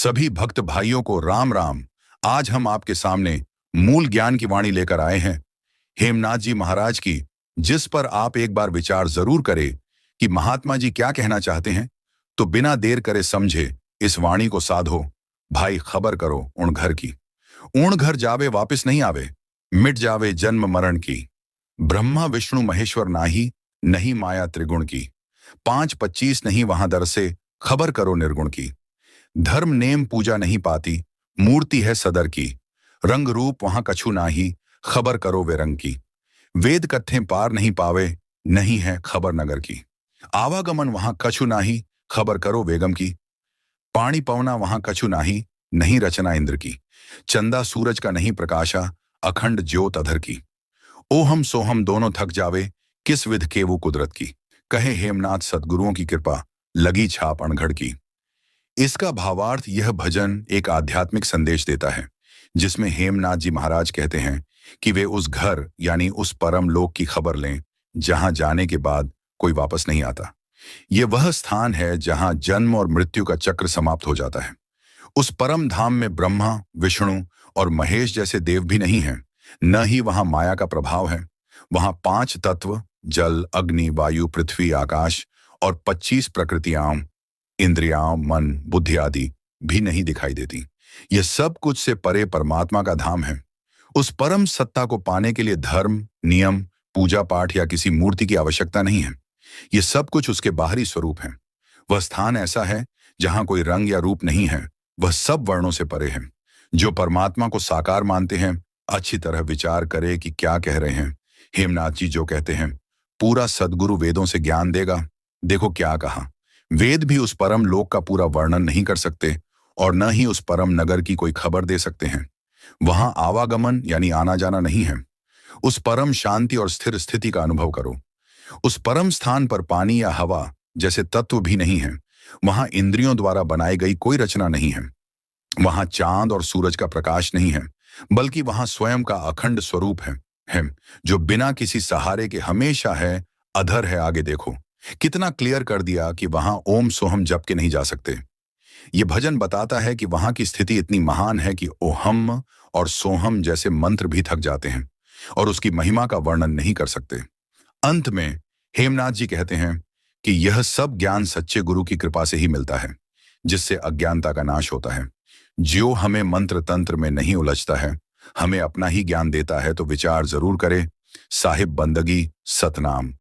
सभी भक्त भाइयों को राम राम। आज हम आपके सामने मूल ज्ञान की वाणी लेकर आए हैं हेमनाथ जी महाराज की, जिस पर आप एक बार विचार जरूर करें कि महात्मा जी क्या कहना चाहते हैं। तो बिना देर करे समझे इस वाणी को साधो। भाई खबर करो उण घर की, ऊण घर जावे वापिस नहीं आवे, मिट जावे जन्म मरण की। ब्रह्मा विष्णु महेश्वर नाही, नहीं माया त्रिगुण की। 5:25 नहीं वहां दर से, खबर करो निर्गुण की। धर्म नेम पूजा नहीं पाती, मूर्ति है सदर की। रंग रूप वहां कछु नाही, खबर करो वे रंग की। वेद कथें पार नहीं पावे, नहीं है खबर नगर की। आवागमन वहां कछु नाही, खबर करो वेगम की। पानी पवना वहां कछु नाही, नहीं रचना इंद्र की। चंदा सूरज का नहीं प्रकाशा, अखंड ज्योत अधर की। ओहम सोहम दोनों थक जावे, किस विध केवु कुदरत की। कहे हेमनाथ सद्गुरुओं की कृपा, लगी छाप अणघड़ की। इसका भावार्थ यह भजन एक आध्यात्मिक संदेश देता है, जिसमें हेमनाथ जी महाराज कहते हैं कि वे उस घर यानी उस परम लोक की खबर लें जहां जाने के बाद कोई वापस नहीं आता। ये वह स्थान है जहां जन्म और मृत्यु का चक्र समाप्त हो जाता है। उस परम धाम में ब्रह्मा विष्णु और महेश जैसे देव भी नहीं हैं, न ही वहां माया का प्रभाव है। वहां 5 तत्व जल अग्नि वायु पृथ्वी आकाश और 25 प्रकृतियां इंद्रियां मन बुद्धि आदि भी नहीं दिखाई देती। यह सब कुछ से परे परमात्मा का धाम है। उस परम सत्ता को पाने के लिए धर्म नियम पूजा पाठ या किसी मूर्ति की आवश्यकता नहीं है। यह सब कुछ उसके बाहरी स्वरूप है। वह स्थान ऐसा है जहां कोई रंग या रूप नहीं है। वह सब वर्णों से परे है। जो परमात्मा को साकार मानते हैं अच्छी तरह विचार करे कि क्या कह रहे हैं। हेमनाथ जी जो कहते हैं पूरा सद्गुरु वेदों से ज्ञान देगा। देखो क्या कहा, वेद भी उस परम लोक का पूरा वर्णन नहीं कर सकते और न ही उस परम नगर की कोई खबर दे सकते हैं। वहां आवागमन यानी आना जाना नहीं है। उस परम शांति और स्थिर स्थिति का अनुभव करो। उस परम स्थान पर पानी या हवा जैसे तत्व भी नहीं है। वहां इंद्रियों द्वारा बनाई गई कोई रचना नहीं है। वहां चांद और सूरज का प्रकाश नहीं है, बल्कि वहां स्वयं का अखंड स्वरूप है जो बिना किसी सहारे के हमेशा है, अधर है। आगे देखो कितना क्लियर कर दिया कि वहां ओम सोहम जप के नहीं जा सकते। ये भजन बताता है कि वहां की स्थिति इतनी महान है कि ओहम और सोहम जैसे मंत्र भी थक जाते हैं और उसकी महिमा का वर्णन नहीं कर सकते। अंत में हेमनाथ जी कहते हैं कि यह सब ज्ञान सच्चे गुरु की कृपा से ही मिलता है, जिससे अज्ञानता का नाश होता है। जो हमें मंत्र तंत्र में नहीं उलझता है, हमें अपना ही ज्ञान देता है। तो विचार जरूर करें। साहिब बंदगी सतनाम।